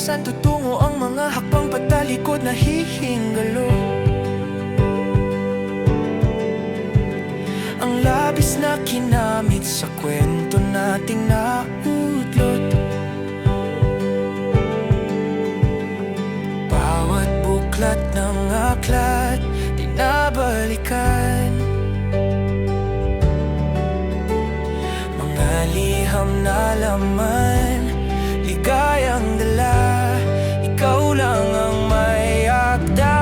saan tutungo ang mga hakbang patalikod na hihingalo. Ang labis na kinamit sa kwento nating nautlot. Bawat buklat ng aklat tinabalikan, mga liham na laman, ligayang dala, ikaw lang ang may akda.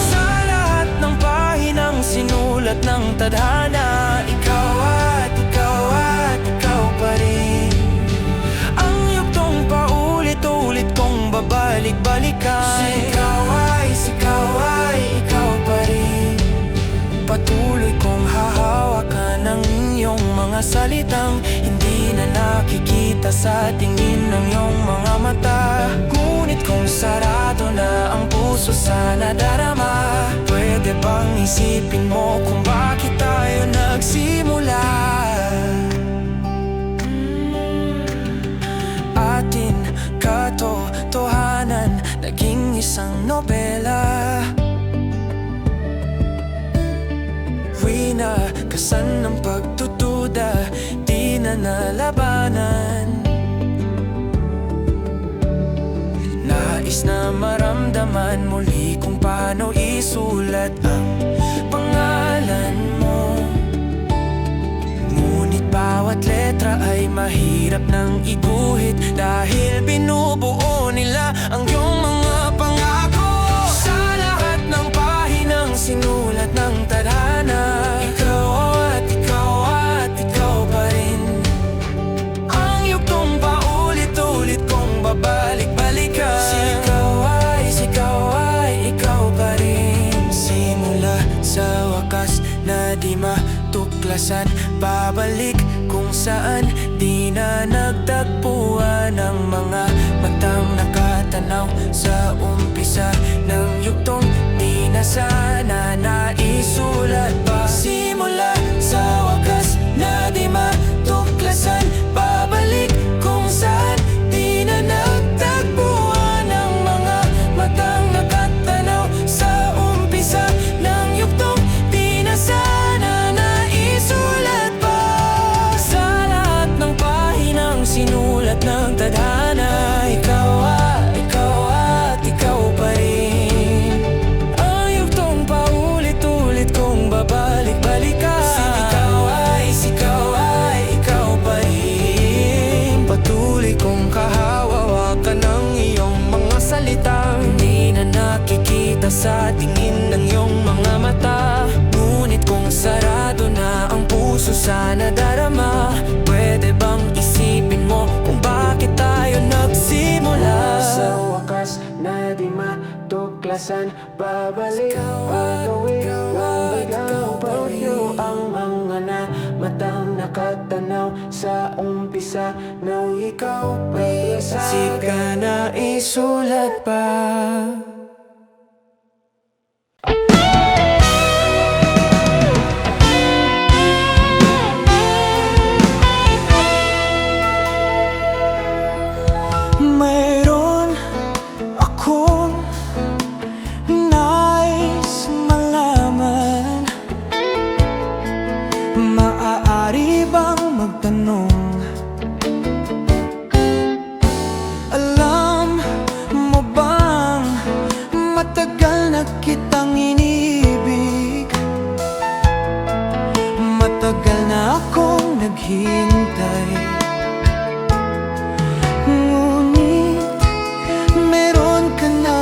Sa lahat ng pahinang sinulat ng tadhana, ikaw at ikaw at ikaw pa rin. Ang yugtong paulit-ulit kong babalik-balikan, ikaw ay ikaw pa rin. Patuloy kong hahawakan ang iyong mga salitang hindi na nakikita sa tingin ng iyong mga mata. Ngunit kung sarado na ang puso sa nadarama, pwede bang isipin mo kung bakit tayo nagsimula? Atin katotohanan naging isang nobela. Winakasan ng pagtutuda, di na nalabanan. Nais na maramdaman muli kung paano isulat ang pangalan mo. Ngunit bawat letra ay mahirap nang iguhit, dahil binubuo nila ang iyong mga pangako. Sa lahat ng pahinang sinulat ng tadhana, ikaw at ikaw pa rin. Ang yugtong paulit-ulit kong babalik-balikan, ikaw ay ikaw pa rin. Simula sa wakas na di matuklasan, babalik kung saan di na nagtagpuan ang mga matang nakatanaw sa umpisa ng yugtong di na sana naisulat pa. Simula sa wakas na di matuklasan, babalik kung saan di na nagtagpuan ang mga matang nakatanaw sa umpisa ng yugtong di na sana naisulat pa. Sa lahat ng pahinang sinulat ng tadhana, ikaw at ikaw pa rin. Ang yugtong paulit-ulit kong babalik-balikan, ikaw ay ikaw pa rin. Patuloy kong kahawakan ng iyong mga salitang hindi na nakikita sa tingin ng iyong mga mata. Ngunit kung sarado na ang puso sa nadarama, pwede bang isipin mo kung bakit tayo nagsimula? Sa wakas na di matuklasan, babalik pag-uwi ng bigaw pagyo ang mga matang nakatanaw sa umpisa ng ikaw ay di ka na isulat pa. Mayroon akong nais malaman, maaari bang magtanong? Alam mo bang matagal na kitang iniibig? Matagal na akong naghihintay. Ngunit meron ka na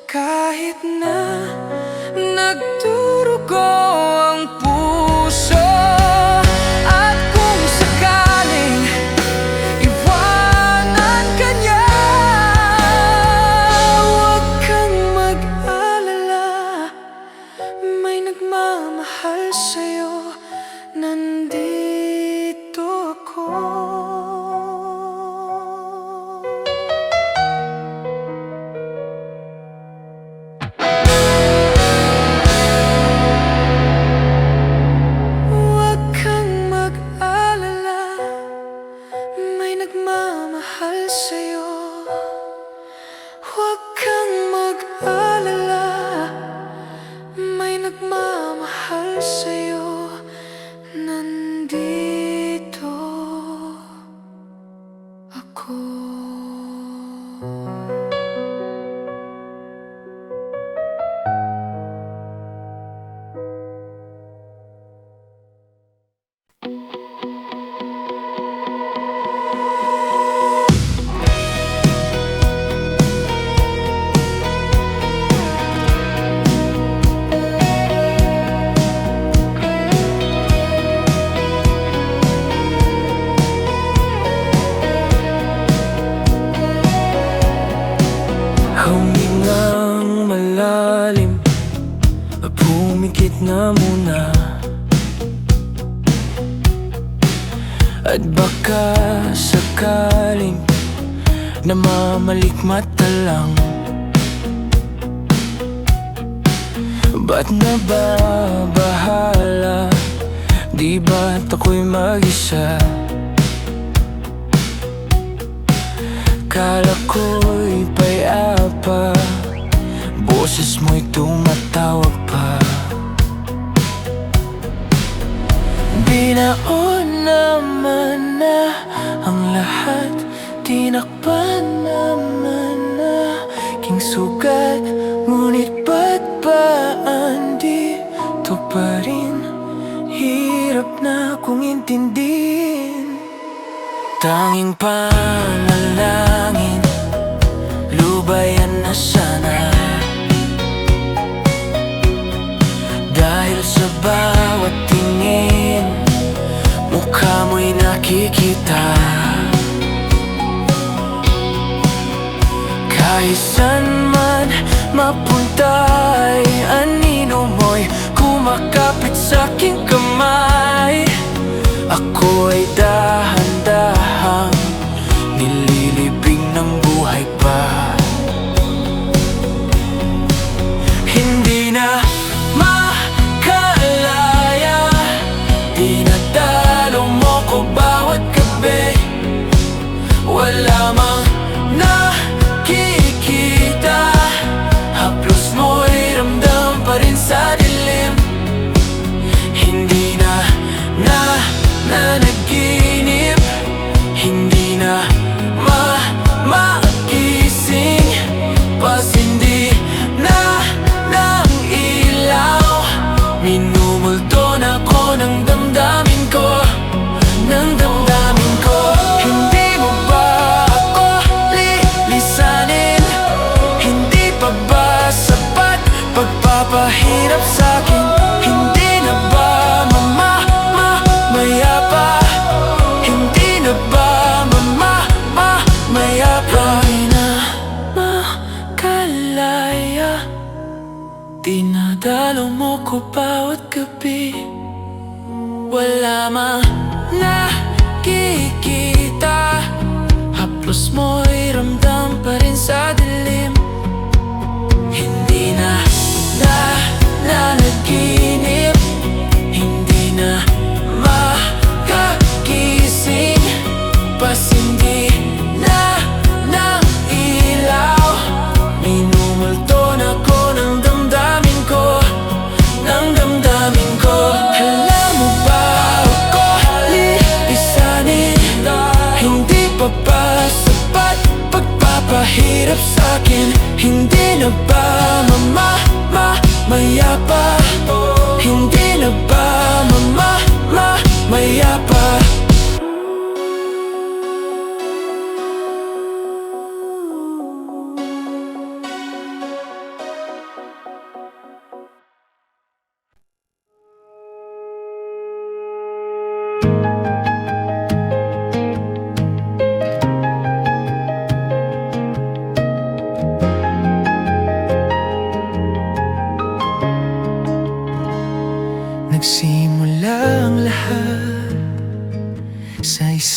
Kahit na nagdurugo ang puso, at kung sakaling iwanan ka niya, huwag kang mag-alala, may nagmamahal sa'yo, nandito ako. Nagmamahal sa'yo, huwag kang mag-alala, may nagmamahal sa'yo, nandito ako. Humingang malalim, pumikit na muna, at baka sakaling namamalikmata lang. Ba't nababahala? Di ba't ako'y mag-isa? Kala ko'y payapa, boses mo'y tumatawag pa. Binaon naman na ang lahat, tinakpan naman na king sugat. Ngunit ba't ba andito pa rin? Hirap na kong intindihin. Tanging panalangin, lubayan na sana, dahil sa bawat tingin, mukha mo'y nakikita. Kahit saan man mapunta ay anino mo'y kumakapit sa'king kamay. Ako ay dahan-dahang nililibing ng buhay pa. Hindi na makalaya, dinadalo mo ko bawat gabi. Wala mang nakikita, haplos mo'y ramdam pa rin sa dilim. Hindi na nanaginip, hindi na makising, pasindi na ng ilaw. Minumulto na ko ng damdamin ko, ng damdamin ko. Hindi mo ba ako lilisanin? Hindi pa ba sapat pagpapahirap sa'kin? Hindi na ba mayapa? Hindi na ba mayapa? Di na makalaya, dinadalo mo ko bawat gabi. Wala mang nakikita, haplos mo'y ramdam pa rin sa dilim. Hindi na nanaginip, hindi na makakising, pasindi na ng ilaw. Minumulto na ko ng damdamin ko, ng damdamin ko. Alam mo ba ako lilisanin? Hindi pa ba sapat pagpapahirap sa'kin? Hindi na ba mayapa? Hindi na ba mayapa?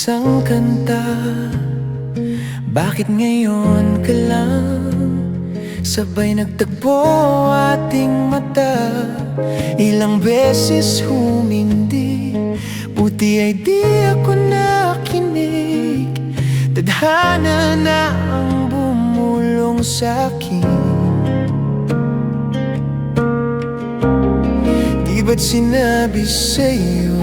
isang kanta. Bakit ngayon ka lang sabay nagtagpo ating mata? Ilang beses humindi, buti ay di ako nakinig. Tadhana na ang bumulong sa'kin. Di ba't sinabi sa'yo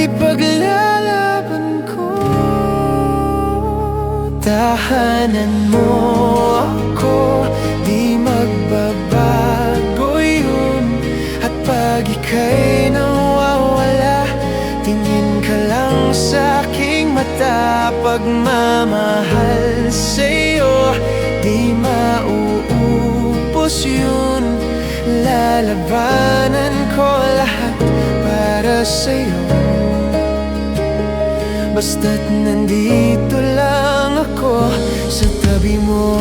ipaglalaban ko? Tahanan mo ako, di magbabago yun. At pag ika'y nawawala, tingin ka lang sa aking mata. Pagmamahal sa'yo, di mauubos yun. Lalabanan ko lahat para sa'yo, basta't nandito lang ako sa tabi mo.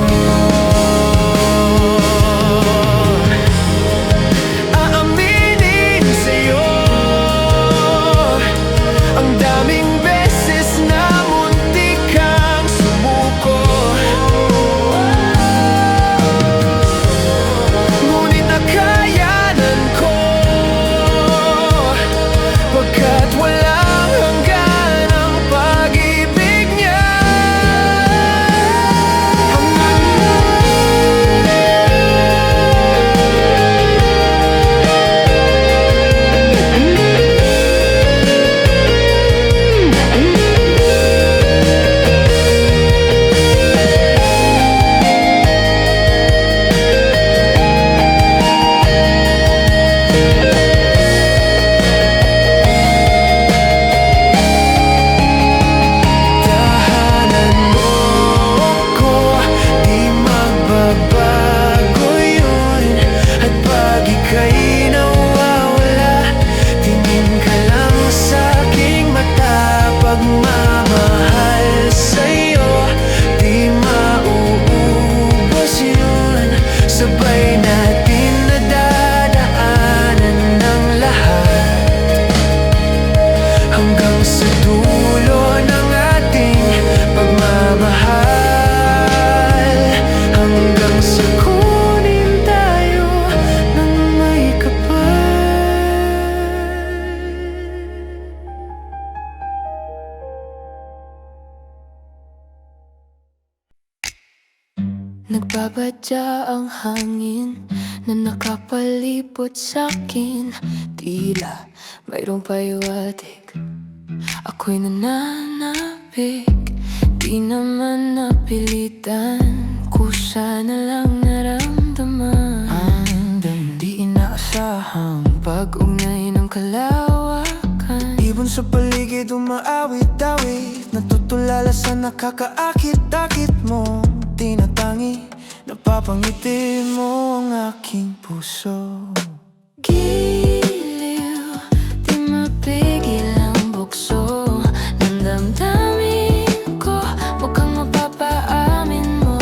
Aaminin sa'yo, ang daming beses na muntik kang sumuko. Ngunit nakayanan ko, pagkat walang hanggan ang pag-ibig niya. Pagmamahal sa'yo, di mauubos yun. Sabay natin nadadaanan ng lahat, hanggang sa dulo ng ating pagmamahal. Hanggang sa kunin tayo ng may kapal. Nagbabadya ang hangin na nakapalibot sa'kin. Tila mayroong pahiwatig, ako'y nananabik. Di naman napilitan, kusa na lang naramdaman. Di inaasahang pag-ugnay ng kalawakan. Ibon sa paligid umaawit-awit, natutulala sa nakakaakit-akit mo. Tinatangi, napapangiti mo ang aking puso. Giliw, di mapigil ang bukso ng damdamin ko. Mukhang mapapaamin mo,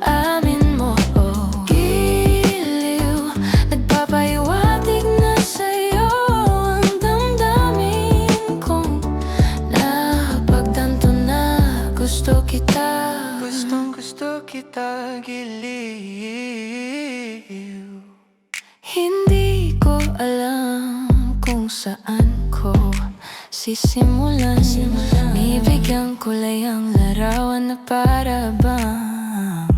amin mo. Oh, giliw, nagpapahiwatig na sa'yo ang damdamin kong napagtanto na gusto kita. Gusto kita, giliw. Hindi ko alam kung saan ko sisimulan. Bibigyan kulay ang larawan na para bang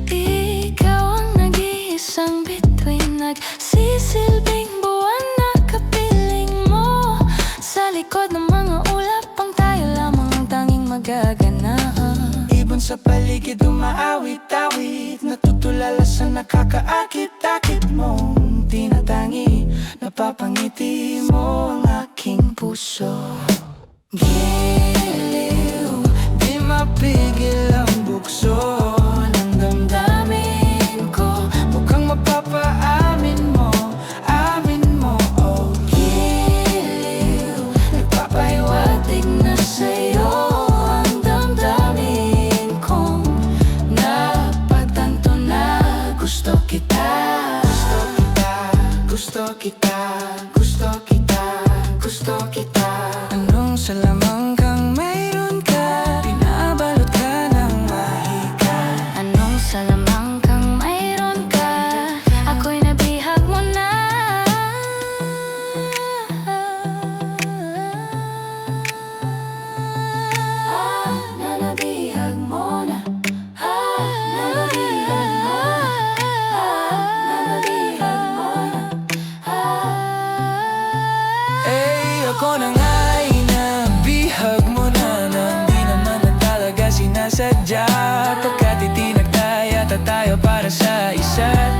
ikaw ang nag-iisang bituin, nagsisilbing buwan na kapiling mo. Sa likod ng mga ulap, pang tayo lamang ang tanging magaganaan. Ibon sa paligid umaawit-awit, natutulala sa nakakaakit-akit mong tinatangi. Napapangiti mo ang aking puso. Giliw, di mapigil ang bukso ng damdamin ko. Mukhang mapapaamin mo, amin mo. Oh, giliw, nagpapahiwatig na sa'yo ang damdamin kong napagtanto na gusto kita. Gusto kita, gusto kita, gusto kita. Pagkat itinagtaya tayo para sa isa't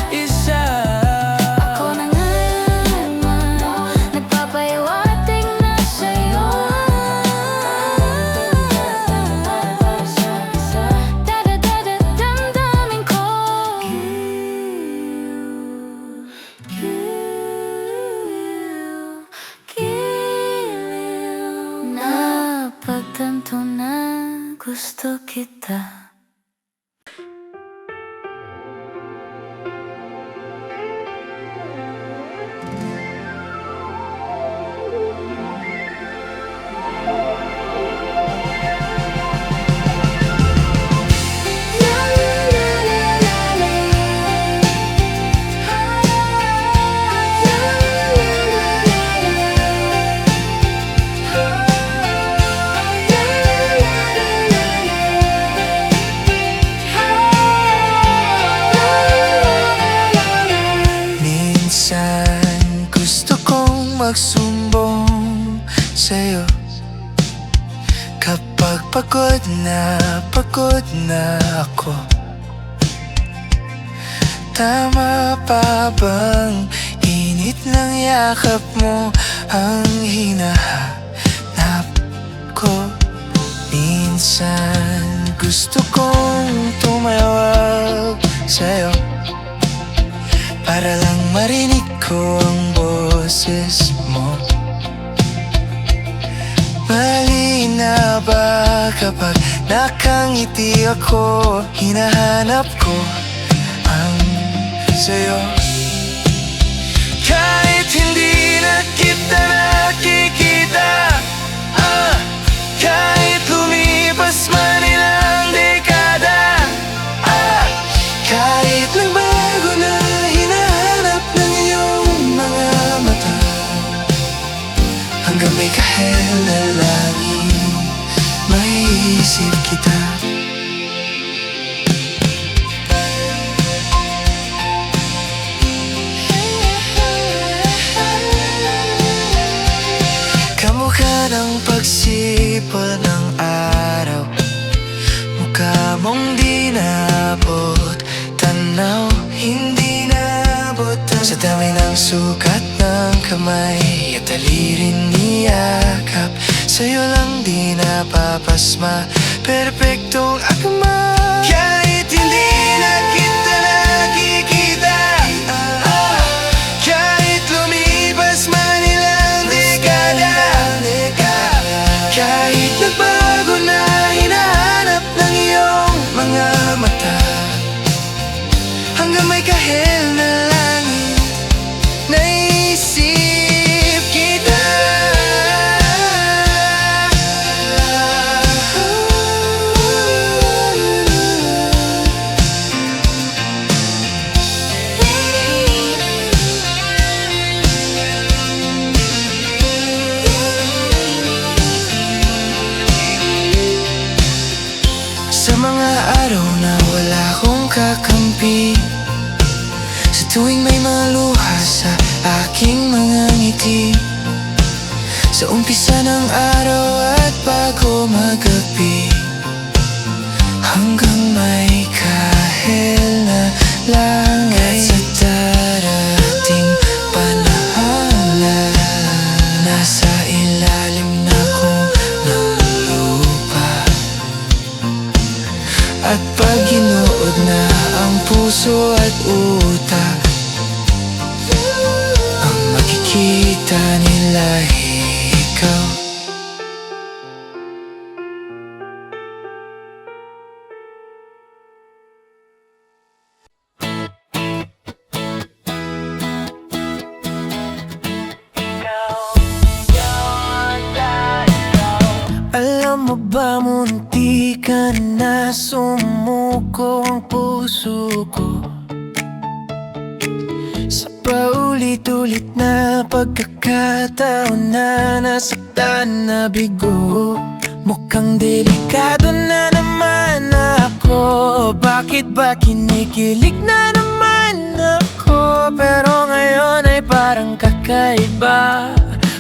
isa. Ako na nga naman, nagpapahiwatig na sa'yo. Damdamin ko napagtanto na gusto kita. Magsumbong sa'yo kapag pagod na ako. Tama pa bang init ng yakap mo ang hinahanap ko? Minsan gusto kong tumawag sa'yo para lang marinig ko ang boses mo. Mali na ba kapag nakangiti ako? Hinahanap ko ang sa'yo. Kahit hindi na kita nakikita, kahit lumipas man ilang dekada, kahit nagbago na hinahanap ng iyong mga mata, hanggang may kahel na langit maiisip kita. Kamukha ng pagsipol ng araw, mukha mong di naabot tanaw, hindi naabot sa dami ng sukat ng kamay at dalirin niyakap. Sa'yo lang di napapasma, perpektong akma. Kahit hindi na kita nakikita, kahit lumipas man ilang dekada, kahit nagbago na hinahanap ng iyong mga mata, hanggang may kahel na langit naisip kita. Sa mga araw na wala akong kakampi, sa tuwing may mga luha sa aking mga ngiti, sa umpisa ng araw at bago magabi, hanggang may kahel na langit sa darating panahon na nasa ilalim na kong ng lupa. At pag ginuod na ang puso at utak, ang makikita nila ikaw. Alam mo ba, munti ka na sumuko ang puso ko sa paulit-ulit na pagkakataon na nasaktan na bigo. Mukhang delikado na naman ako. Bakit ba kinikilig na naman ako? Pero ngayon ay parang kakaiba.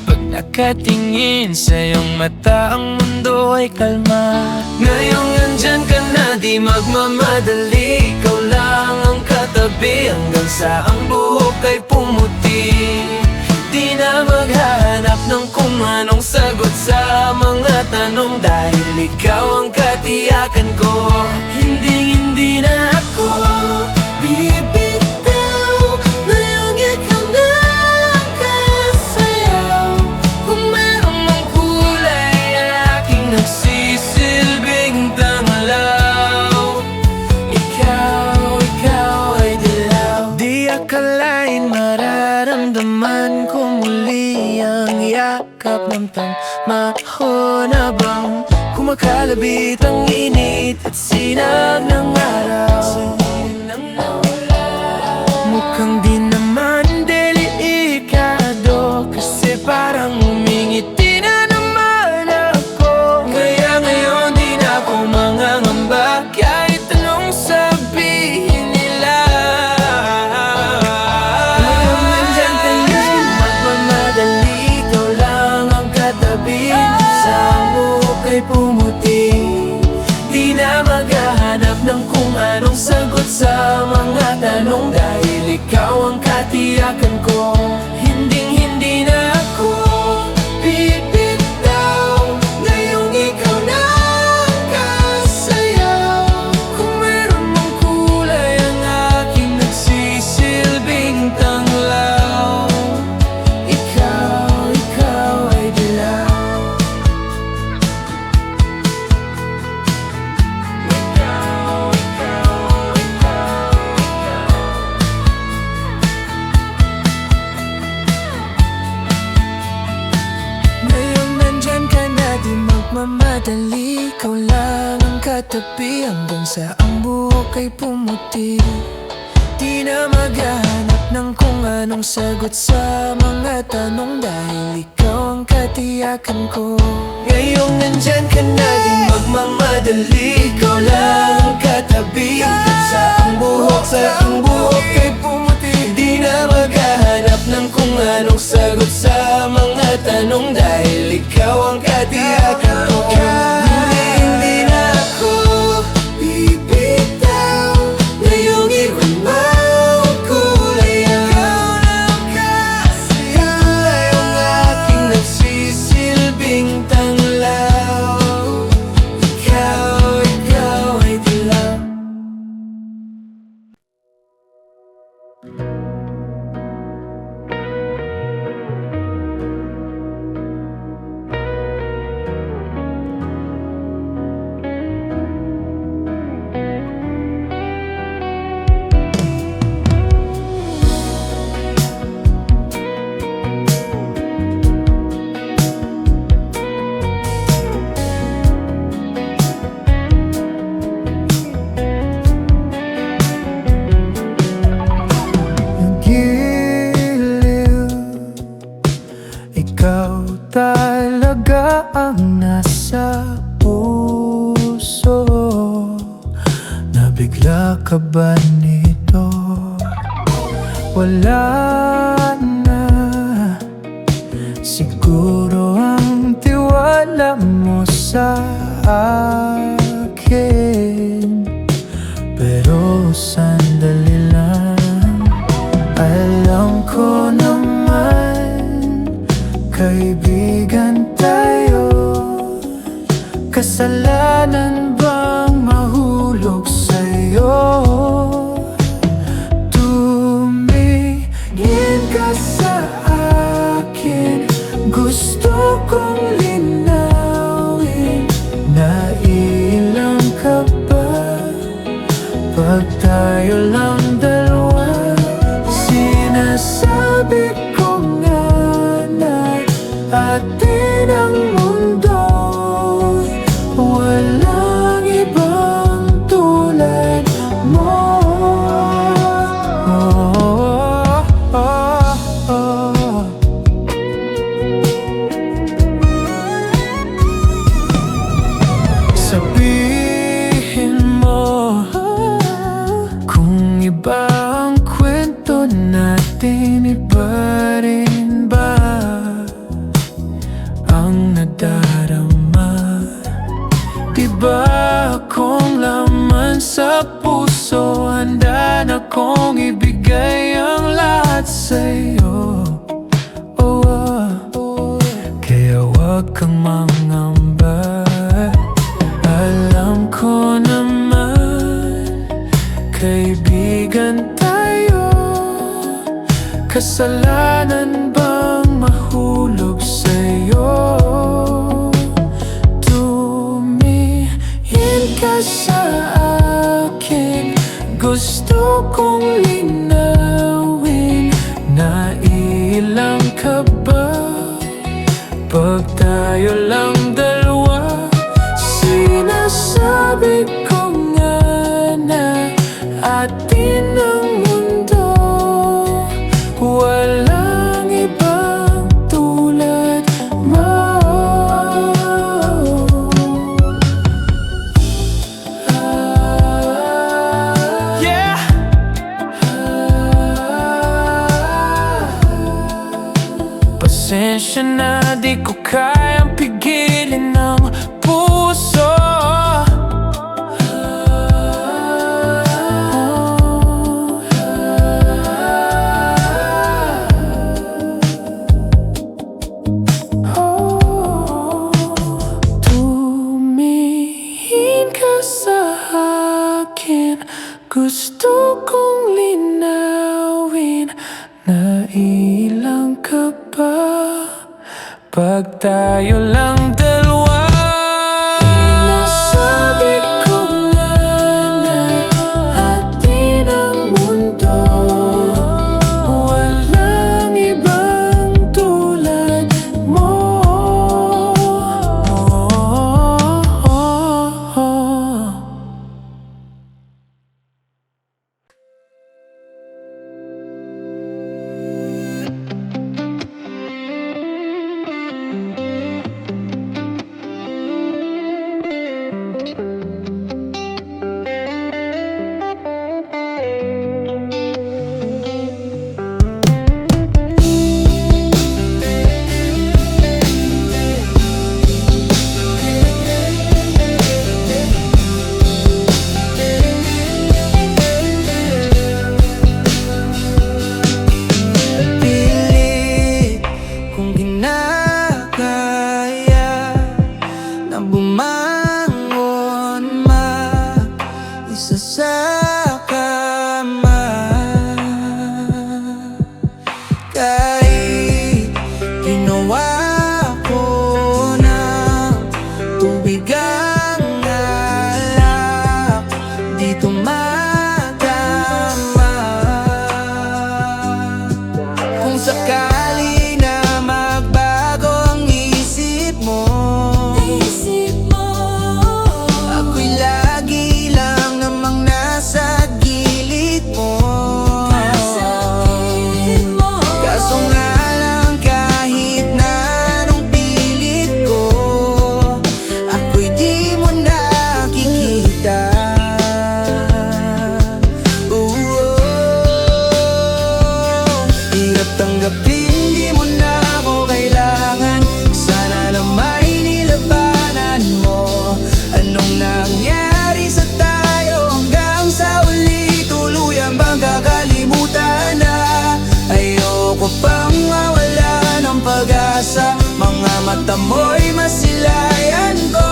Pag Nakatingin sa iyong mata, ang mundo ay kalma. Ngayong nandyan ka na, di magmamadali. Ikaw lang ang katabi hanggang sa ang buhok ay pumuti. Di na maghahanap ng kung anong sagot sa mga tanong, dahil ikaw ang katiyakan ko. Hindi na ako bibitaw. Ngayong ikaw na ang kasayaw. Kung meron mang kulay, ang aking nagsisilbing tanglaw. Ikaw ay dilaw. Di akalain mararamdaman ko muli ang yakap ng panahon, habang kumakalabit ang init at sinag ng araw. Mukhang di naman delikado, kasi parang umingiti na naman ako. Kaya ngayon di na ako mangangamba, kahit anong sabihin nila. Ngayon nandyan ka na, magmamadali. Ikaw lang ang katabi, sa buhok ay pumuti. Di na maghahanap ng kung anong sagot sa mga tanong, dahil ikaw ang katiyakan ko. Hindi na ako bibitaw. Ngayong ikaw na ang kasayaw. Kung meron mang kulay, ang aking nagsisilbing tanglaw. Ikaw ay dilaw. Ngayon nandyan ka na, di magmamadali. Ikaw lang ang katabi hanggang sa ang buhok ay pumuti. Di na maghahanap ng kung anong sagot sa mga tanong, dahil ikaw ang katiyakan ko. Ngayong nandyan ka na, di magmamadali. Ikaw lang ang katabi hanggang sa ang buhok ay pumuti. Di na maghahanap ng kung anong sagot sa mga tanong, dahil ikaw ang katiyakan ko. Hindi na ako bibitaw. Ngayong ikaw na ang kulay, ang kulay ang aking nagsisilbing tanglaw. Ikaw ay dilaw. Giliw, ikaw talaga ang nasa puso. Nabigla ka ba nito? Wala na. Siguro ang tiwala mo sa akin, pero sandali lang. Alam ko naman, kaibigan tayo. Kasalanan bang mahulog sa'yo? Tumingin ka sa akin, gusto kong linawin. Nailang ka ba pag tayo lang dalawa? Sinasabi ko nga na atin ang mundo, walang ibang tulad mo. Sabihin mo kung iba ang kwento natin, iba rin ba? kong ibigay ang lahat sa'yo. Kaya huwag kang mangamba. Alam ko naman, kaibigan tayo. Kasalanan bang mahulog sa'yo? Tumingin ka sa akin, gusto kong linawin. Nailang ka ba pag tayo lang dalawa? Sinasabi ko nga na atin ang mundo, walang ibang tulad mo. Yeah! Pasensya na, di ko kayang pigilin ng puso. Tumingin ka sa akin, gusto kong linawin. Nailang ka ba pag tayo lang dalawa? Sinasabi ko nga na atin ang mundo, walang ibang tulad mo. Pilit kong ginagaya na bumangon isa sa kama. Kahit ginawa ko ng tubig ang alak, di tumatama. Kung sakali na magbago ang isip mo, ako'y lagi lang namang nasa gilid mo. Kaso nga lang, kahit na anong pilit ko, ako'y di mo nakikita. Hirap tanggapin, di mo na ako kailangan. Sana na may nilabanan mo. Anong nangyari sa tayo hanggang sa uli? Tuluyan bang kakalimutan na? Ayoko pang mawala ng pag-asa. Mga mata mo'y masilayan ko.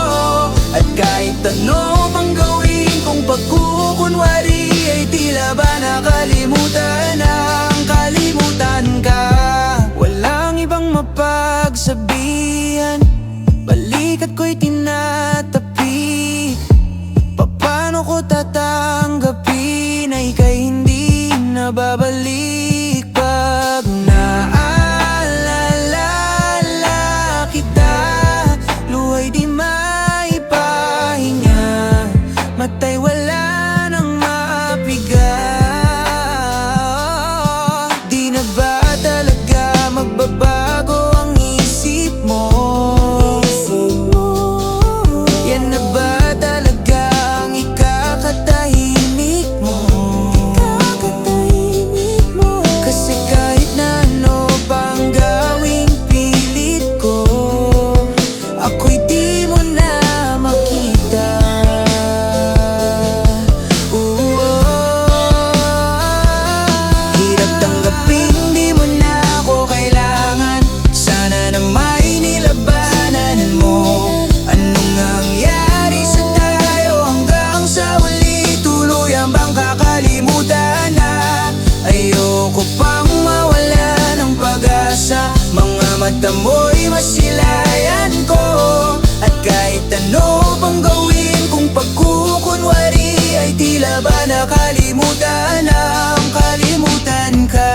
At kahit ano pang gawin kong pagkukunwari, ay tila ba nakalimutan ang kalimutan ka. Walang ibang mapagsabihan, balikat ko'y tinatapi. Paano ko tatanggapin ay ika'y hindi na babalik? Pag naalala kita, luha'y di maipahinga, mata'y wala nang mapigaw. Tuluyan bang kakalimutan na? Ayoko pang mawala ng pag-asa. Mga mata mo'y masilayan ko, at kahit ano pang gawin kung pagkukunwari, ay tila ba nakalimutan ang kalimutan ka.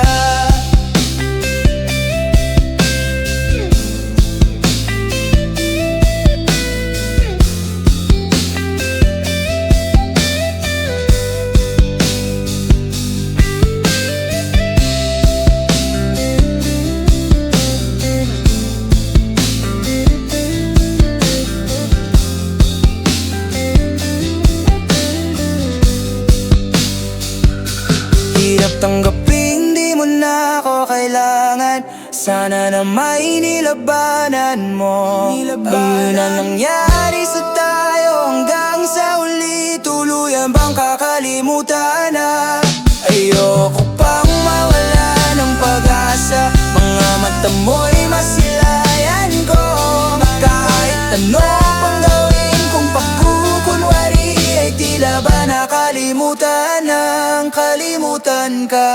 Hirap tanggaping di mo na ako kailangan. Sana na may nilabanan mo ang yun ang nangyari sa tayo hanggang sa uli. Tuluyan bang kakalimutan na? Ayoko pang mawala ng pag-asa. Mga mata mo'y masilayan ko, kahit ano pang gawin kung pagkukunwari, ay tila ba nakalimutan ang kalimutan ka.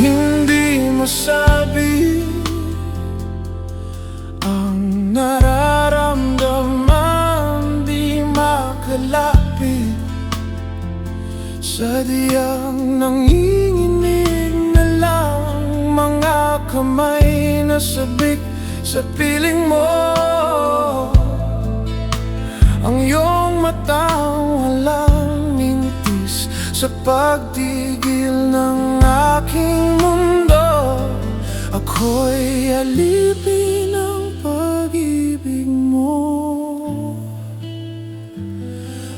Hindi masabi ang nararamdaman, di makalapit. Sadyang nanginginig na lang mga kamay na sabik sa piling mo. Ang iyong matang walang mintis sa pagtigil ng aking mundo. Ako'y alipin ng pag-ibig mo,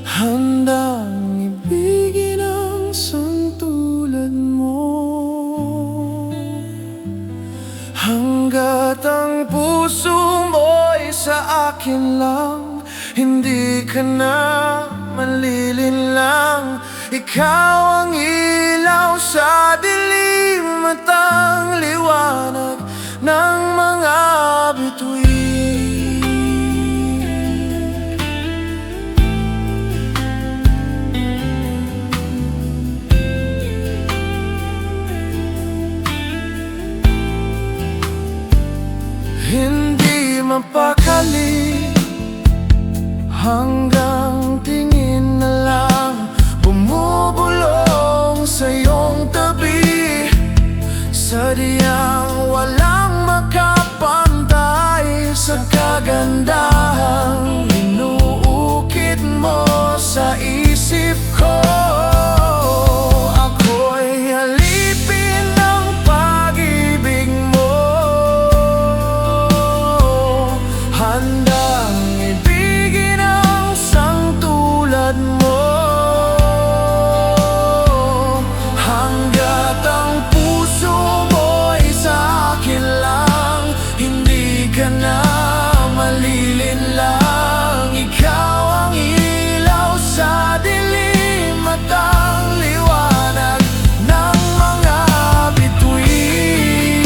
handang ibigin ang sangtulad mo. Hanggat ang puso mo'y sa akin lang, hindi ka na malilinlang. Ikaw ang ilaw sa dilim at ang liwanag ng mga bituin. Hindi mapakali hanggang tingin na lang bumubulong sa iyong tabi. Sadyang walang makapantay sa kagandahang inuukit mo sa isip ko. Ako'y alipin ng pag-ibig mo, handang ibigin ang sangtulad mo. Hanggat ang puso mo'y sa akin lang, hindi ka na malilinlang. Ikaw ang ilaw sa dilim at ang liwanag ng mga bituin.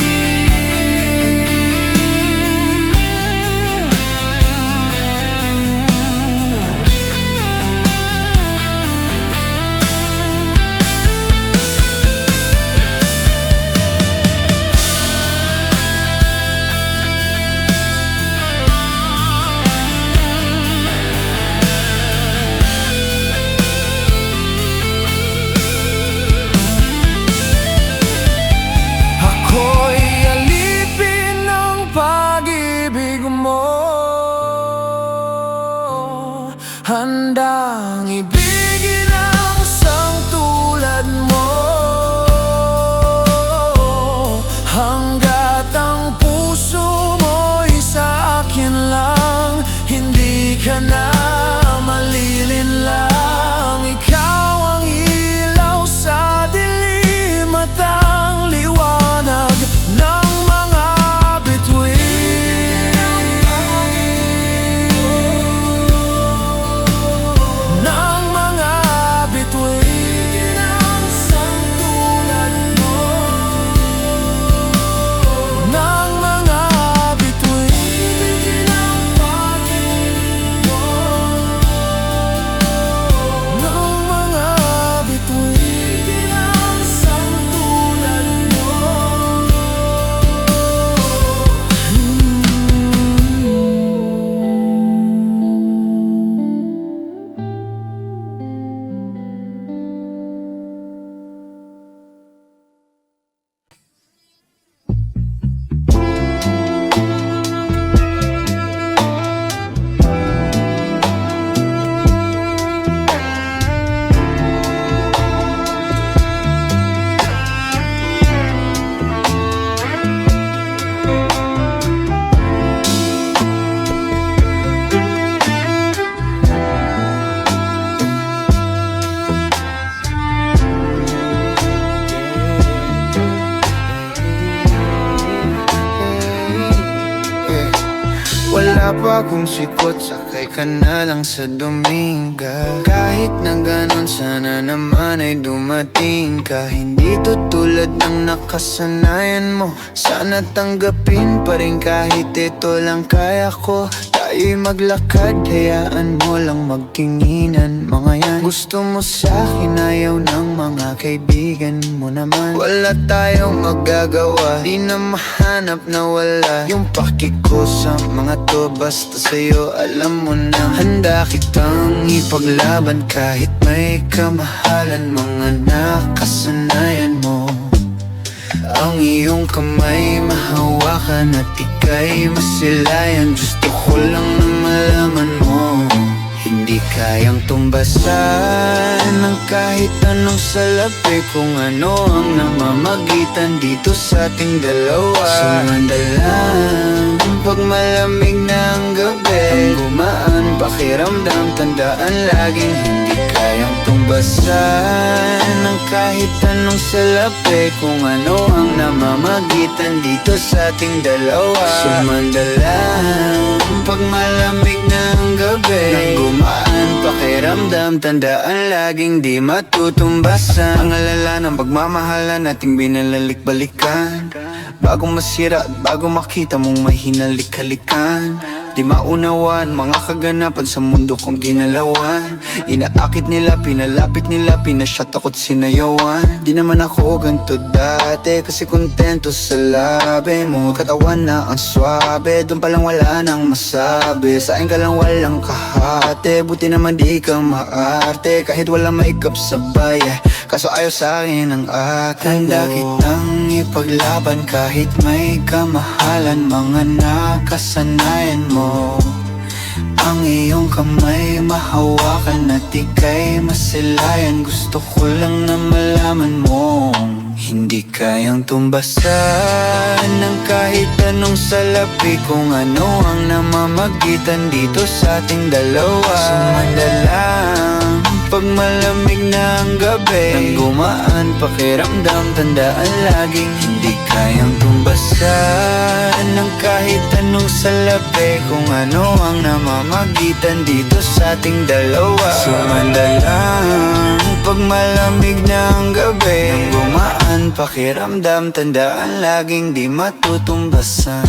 Ako'y alipin ng pag-ibig mo, handang ibigin ang sangtulad mo. Hanggat ang puso mo'y sa akin lang, Wala pa akong sikot, sakay ka na lang sa Dominga. Kahit na ganon, sana naman ay dumating ka. Hindi to tulad ng nakasanayan mo, sana tanggapin pa rin kahit ito lang kaya ko. Tayo'y maglakad, hayaan mo lang magtinginan. Mga yan, gusto mo sa'kin, ayaw ng mga kaibigan mo naman. Wala tayong magagawa, di na mahanap na wala yung paki ko sa mga to. Basta sa'yo, alam mo na handa kitang ipaglaban kahit may kamahalan. Mga nakasanayan mo, ang iyong kamay mahawakan at ika'y masilayan. Gusto ko lang na malaman mo, hindi kayang tumbasan ng kahit anong salapi. Kung ano ang namamagitan dito sa ating dalawa. Sumandalang pag malamig na ang gabi, ang gumaan pakiramdam, tandaan laging hindi kayang tumbasan ng kahit anong salapi. Kung ano ang namamagitan dito sa ating dalawa. Sumandalang pag malamig na ang gabi, ang gumaan pakiramdam, tandaan laging di matutumbasan. Ang alala ng pagmamahalan nating binalalik-balikan, bago masira at bago makita mong may hinalik-halikan. Di maunawan mga kaganapan sa mundo kong ginalawan. Inaakit nila, pinalapit nila, pinasyat ako't sinayawan. Di naman ako ganito dati, kasi kontento sa labi mo. Katawan na ang swabe, doon palang wala nang masabi. Sa akin ka lang walang kahate, buti naman di ka maarte. Kahit wala maikap sabay, kaso ayaw sa akin ang akin. Handa kitang ipaglaban kahit may kamahalan. Mga nakasanayan mo, ang iyong kamay mahawakan at ika'y masilayan. Gusto ko lang na malaman mo, hindi kayang tumbasan ng kahit anong salapi. Kung ano ang namamagitan dito sa ating dalawa. Sumandalang pag malamig na ang gabi, ang gumaan pakiramdam, tandaan laging hindi kayang tumbasan ng kahit anong salapi. Kung ano ang namamagitan dito sa ating dalawa. Sumandalang pag malamig na ang gabi, ang gumaan pakiramdam, tandaan laging di matutumbasan.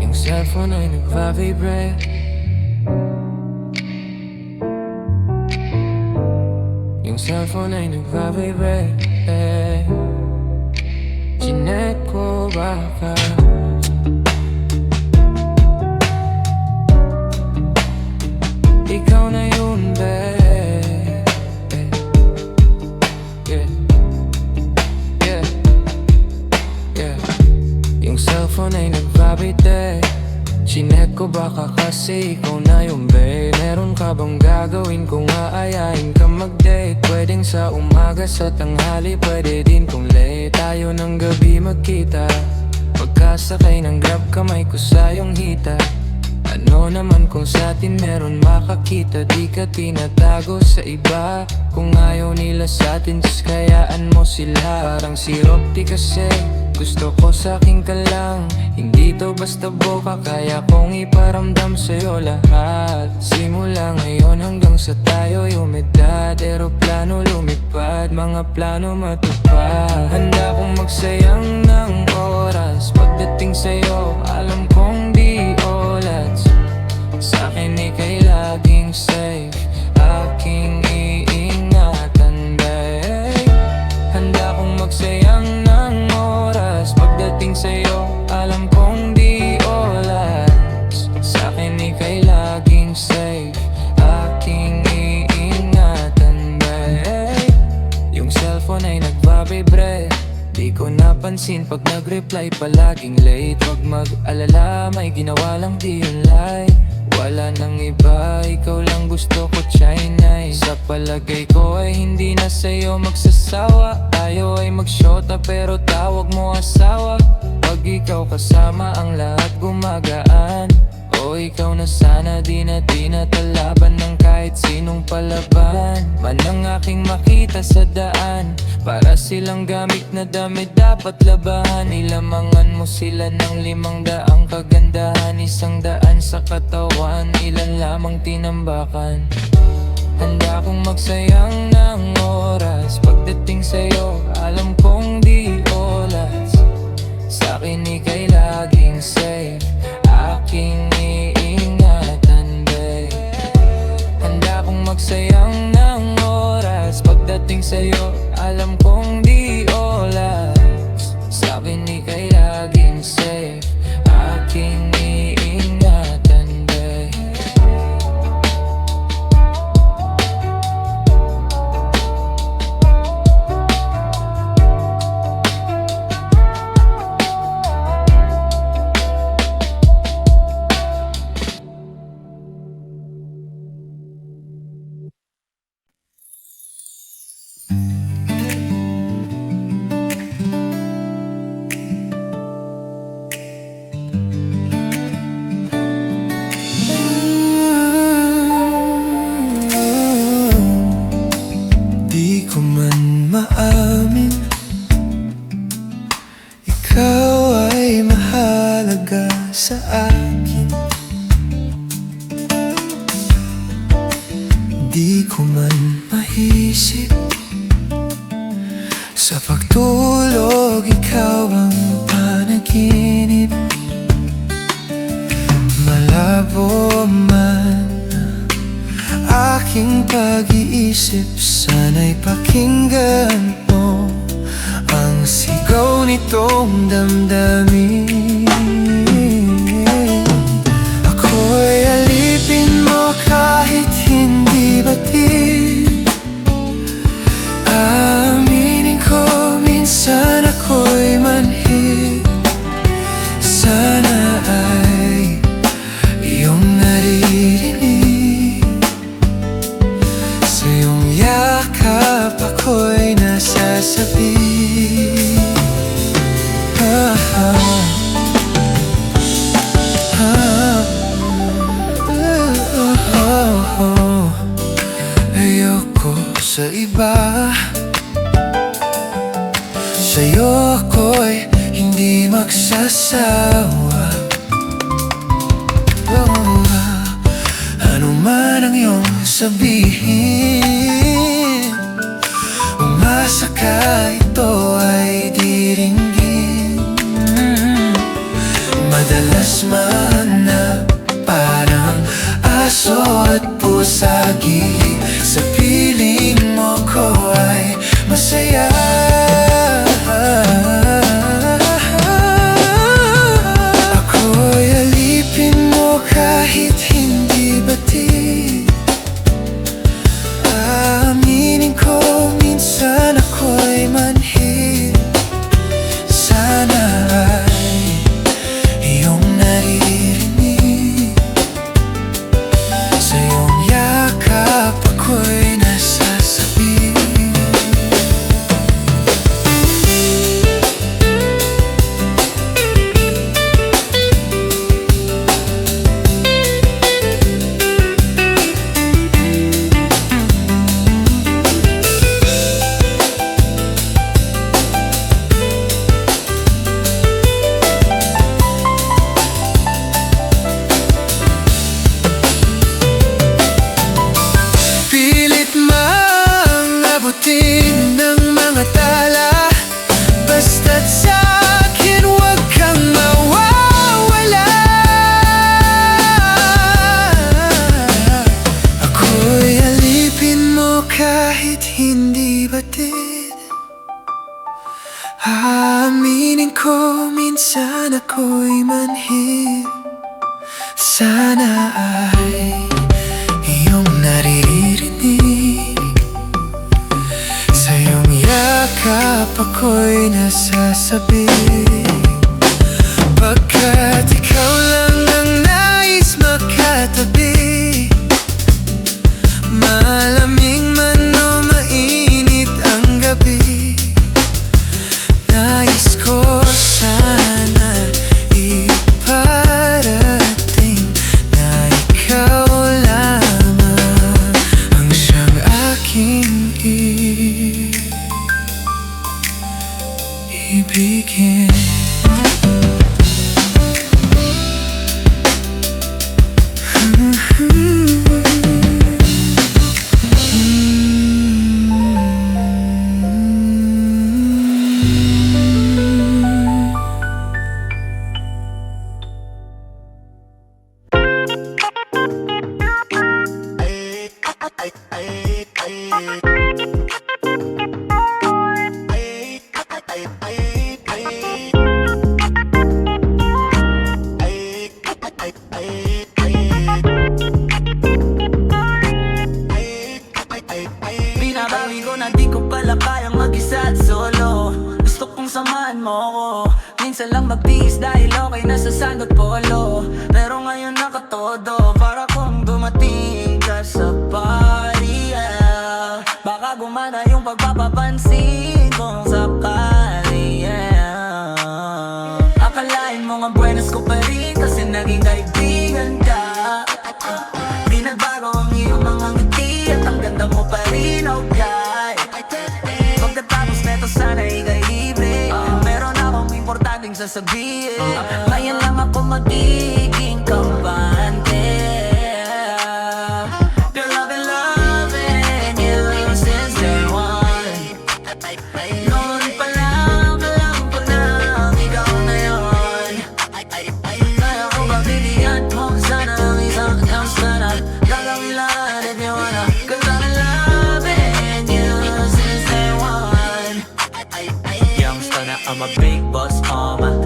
Yung cellphone ay nagpa-vibrate. Yung cellphone ay nagpa-vibrate. Chinek ko baka ikaw na yun, babe. Yeah, yeah, yeah. Yung cellphone ay nag-vibrate. Chinek ko baka kasi ikaw na yung babe. Meron ka bang gagawin kung aayain ka mag-date? Pwedeng sa umaga, sa tanghali, pwede din kung late. Tayo ng gabi magkita, pagkasakay ng grab, kamay ko sa iyong hita. Ano naman kung sa atin meron makakita, di ka tinatago sa iba. Kung ayaw nila sa atin, just kayaan mo sila. Parang si Rocky kasi gusto ko sa'kin ka lang. Hindi to basta boka, kaya kong iparamdam sa'yo lahat. Simula ngayon hanggang sa tayo'y umedad, eroplano lumipad, mga plano matupad. Handa kong magsayang ng oras pagdating sa'yo, alam kong di olats. Sa'kin ika'y laging safe, aking iingatan, babe. Handa kong magsayang ng oras pagdating sa'yo, alam kong di olats. Sa'kin ika'y laging safe, aking iingatan, babe. Yung cellphone ay nagbabibre, di ko na napapansin pag nag-reply palaging late. Huwag mag-alala, may ginawa lang di yun lie. Wala nang iba, ikaw lang gusto ko try-nay. Sa palagay ko ay hindi na sa'yo magsasawa. Tayo ay magsyota pero tawag mo asawa. Pag ikaw kasama ang lahat gumagaan. O ikaw na sana di na tinatalaban ng kahit sinong palaban man ang aking makita sa daan. Para silang gamit na damit dapat labahan. Ilamangan mo sila ng 500 kagandahan. 100 sa katawan, ilan lamang tinambakan. Handa kong magsayang ng oras. Pagdating sa'yo, alam kong di oras. Sa'kin ika'y laging safe, aking iingatan, babe. Handa kong magsayang ng oras. Pagdating sa'yo, alam kong di oras. Sa'kin ika'y laging safe, aking iingatan, babe. Di ko man maamin, ikaw ay mahalaga sa akin. Di ko man maisip, sa pagtulog ikaw ang panaginip. Malabo man aking pag-iisip, sana'y pakinggan mo ang sigaw nitong damdamin. Ako'y alipin mo kahit hindi batid. Aminin ko minsan ako'y manhid. Sana ay iyong naririnig. Sa iyong yakap ako'y nasasabi. Ayoko sa iba, sa'yo ako'y hindi magsasawa. Ano man ang iyong sabihin, umasa ka ito ay diringgin. Madalas mahanap parang aso at pusa, gili sa piling mo ko ay masaya. Ako'y alipin mo kahit hindi batid. Aminin ko minsan ako'y manhid. Sana ay iyong naririnig. Sa iyong yakap ako'y nasasabi. Pilit mang abutin ng mga tala, basta't sa'kin huwag kang mawawala. Ako'y alipin mo kahit hindi batid. Aminin ko minsan ako'y manhid. Sana ay iyong naririnig. Sa iyong yakap ako'y nasasabi, pagkat ikaw lang ang nais makatabi. Malamig man o mainit ang gabi, nais ko sana iparating na ikaw lamang ang siyang aking ibigin. Binabawi ko na di ko pala kayang mag-isa at solo. Gusto kong samahan mo ko, minsan lang magtiis dahil okay na sa sand at polo. Pero ngayon nakatodo, para kung dumating ka sa party, yeah. Baka gumana yung pagpapapansin kung sakali, yeah. Akalain mo nga buenas ko pa rin kasi naging kaibigan ka. Di nagbago ang iyong mga ngiti at ang ganda mo pa rin, okay. Pagkatapos neto sana ika'y libre, meron akong importanteng sasabihin. Ngayon lang ako magiging kampante. Girl, I've been loving you since day one. Noon pa lang alam ko na ikaw na yun. Kaya ko ba bibigyan mo sana ang isang sana gagawin lahat if you wanna. Cause I've been loving you since day one. Youngster na I'm a big boss,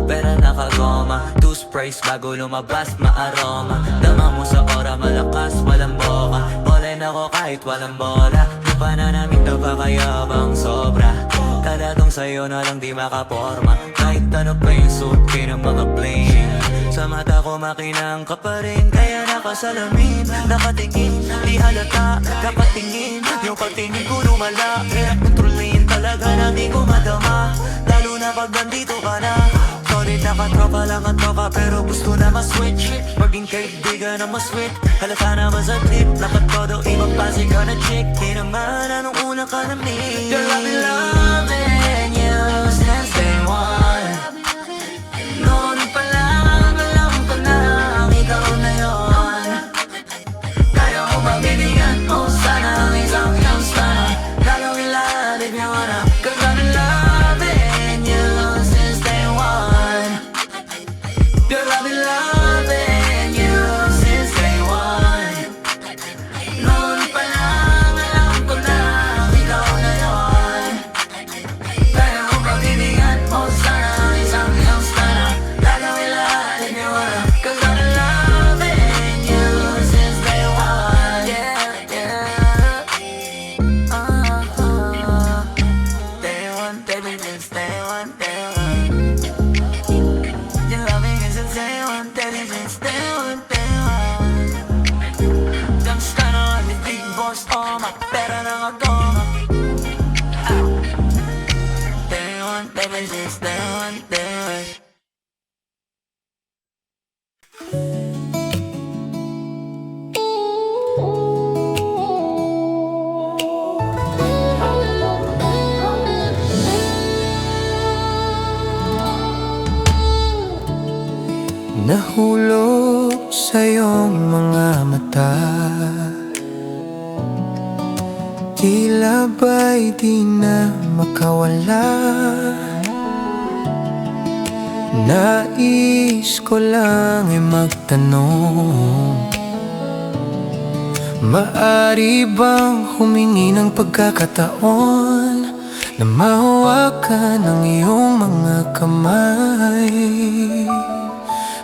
pera nakagoma, two sprays bago lumabas maaroma. Dama mo sa ora, malakas, walang boka. Ballin ako kahit walang bola. Di pa na namin napakayabang sobra. Talagang sa'yo na lang di makaporma. Kahit ano pa yung suit ng mga bling. Sa mata ko makinang ka pa rin, kaya nakasalamin, nakatingin, di halata, nakatingin. Yung pagtingin ko lumala, kaya kontrolin talaga na di ko madama. Lalo na pag nandito ka na. Solid nakatropa lang ang tropa, pero gusto na ma-switch. Maging kaibigan na ma-sweet, halata naman sa tip. Dapat ko daw ipapasig ka na chick. Di naman anong una ka na meet. Girl, I've been loving you since day one. Noon pa lang alam ko na ikaw na yun. Kaya ko ba bibigyan mo sana ang isang sana gagawin lahat if you wanna. Cause I've been loving you since day one. Girl, I've been loving you since day one. Noon pa lang alam ko na ikaw na yun. Kaya ko ba bibigyan mo sana ang isang sana gagawin lahat if you wanna. Cause I've been loving you since day one. Yeah, yeah. Day one, baby, since day one, day one. Your loving is since day one, baby, since day one, day one. Gangsta na kami, big boss, pera na agoma. Day one, baby, since day one, day one. Nahulog sa iyong mga mata, tila ba'y di na makawala. Nais ko lang ay magtanong, maari bang humingi ng pagkakataon na mahawakan ang iyong mga kamay?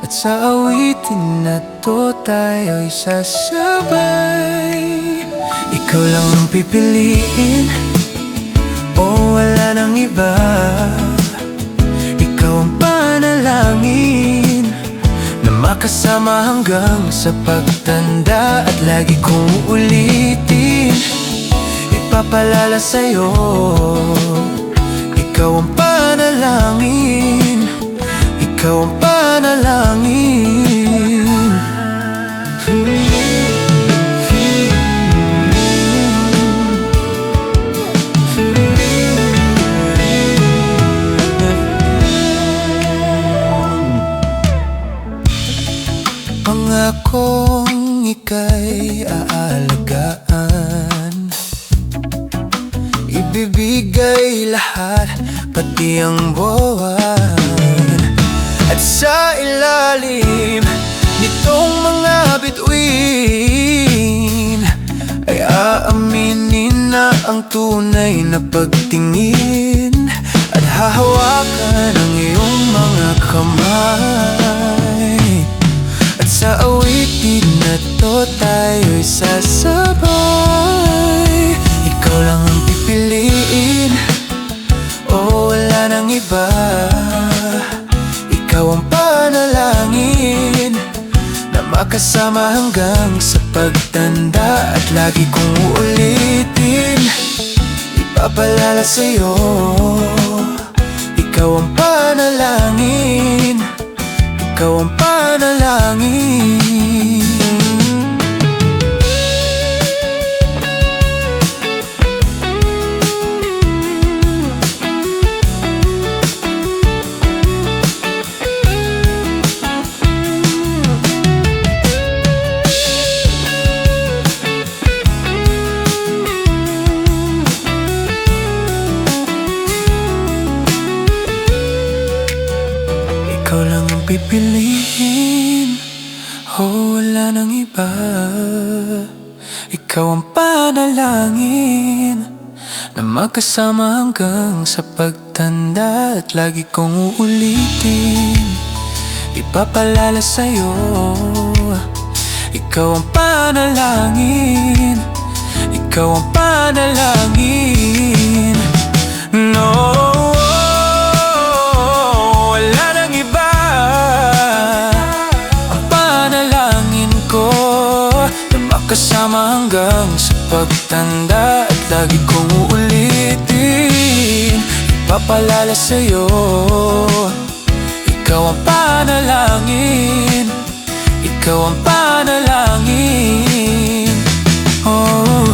At sa awitin na to tayo'y sasabay. Ikaw lang ang pipiliin, O wala nang iba, ikaw ang panalangin na makasama hanggang sa pagtanda. At lagi kong uulitin, ipapalala sa'yo, ikaw ang panalangin, ikaw ang panalangin. Pangakong ika'y aalagaan, ibibigay lahat, pati ang buwan. At sa ilalim nitong mga bituin ay aaminin na ang tunay na pagtingin, at hahawakan ang iyong mga kamay. At sa awitin na to tayo'y sasabay. Ikaw lang ang pipiliin, o wala nang iba. Ikaw ang panalangin na makasama hanggang sa pagtanda. At lagi kong uulitin, ipapalala sa'yo, ikaw ang panalangin, ikaw ang panalangin. Ikaw lang ang pipiliin, o wala nang iba. Ikaw ang panalangin na magkasama hanggang sa pagtanda. At lagi kong uulitin, ipapalala sa'yo, ikaw ang panalangin, ikaw ang panalangin. No, kasama hanggang sa pagtanda. At lagi kong uulitin, ipapalala sa'yo, ikaw ang panalangin, ikaw ang panalangin. Oh,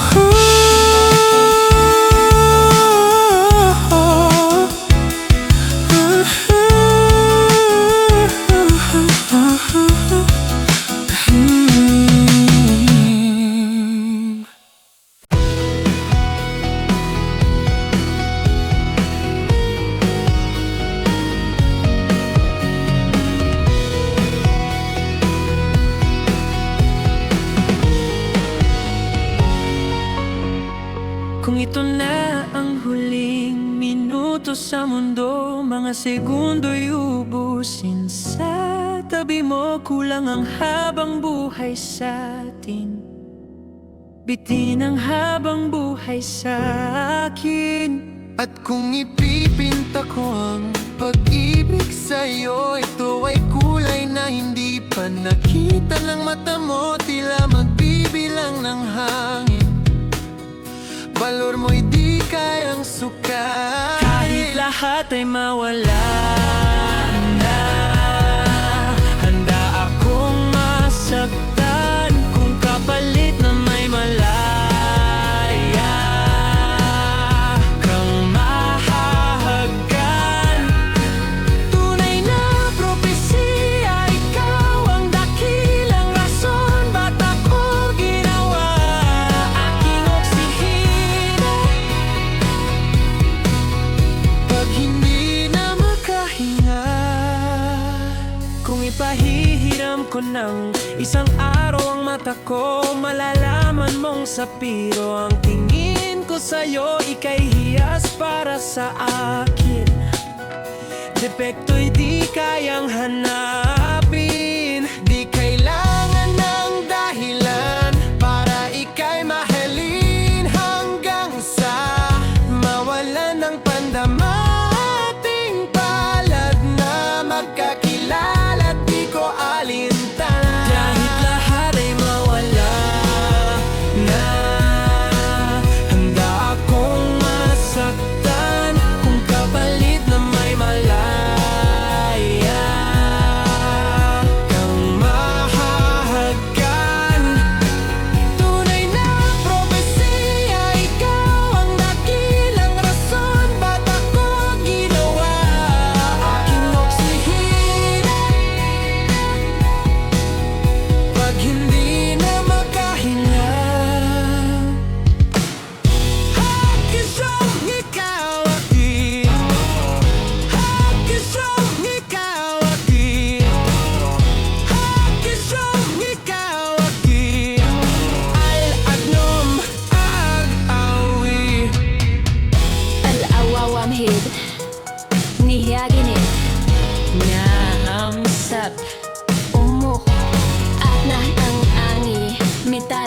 Kung ito na ang huling minuto sa mundo, mga segundo'y ubusin sa tabi mo. Kulang ang habang buhay sa atin, bitin ang habang buhay sa akin. At kung ipipinta ko ang pag-ibig sa'yo, ito ay kulay na hindi pa nakita ng mata mo. Tila magbibilang ng hangin, valor mo'y di kayang sukat. Kahit lahat ay mawala na, handa akong masaktan kung kapalit na may malaya kang mahahagan. Tunay na propesya, ikaw ang dakilang rason ba't ako ginawa aking oksihina. Pag hindi na makahinga, kung ipahihiram ko ng isang araw ang mata ko, malalaman mong sapiro ang tingin ko sa'yo. Ika'y hiyas para sa akin, depekto'y di kayang hanapin. Di kailangan ng dahilan para ika'y mahalin hanggang sa mawalan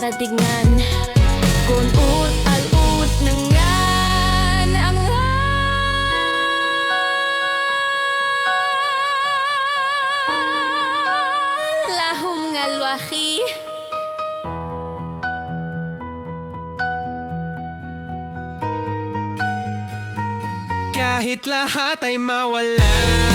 karatingan. Kung ut na ngan ang lahom nga lwaki. Kahit lahat ay mawala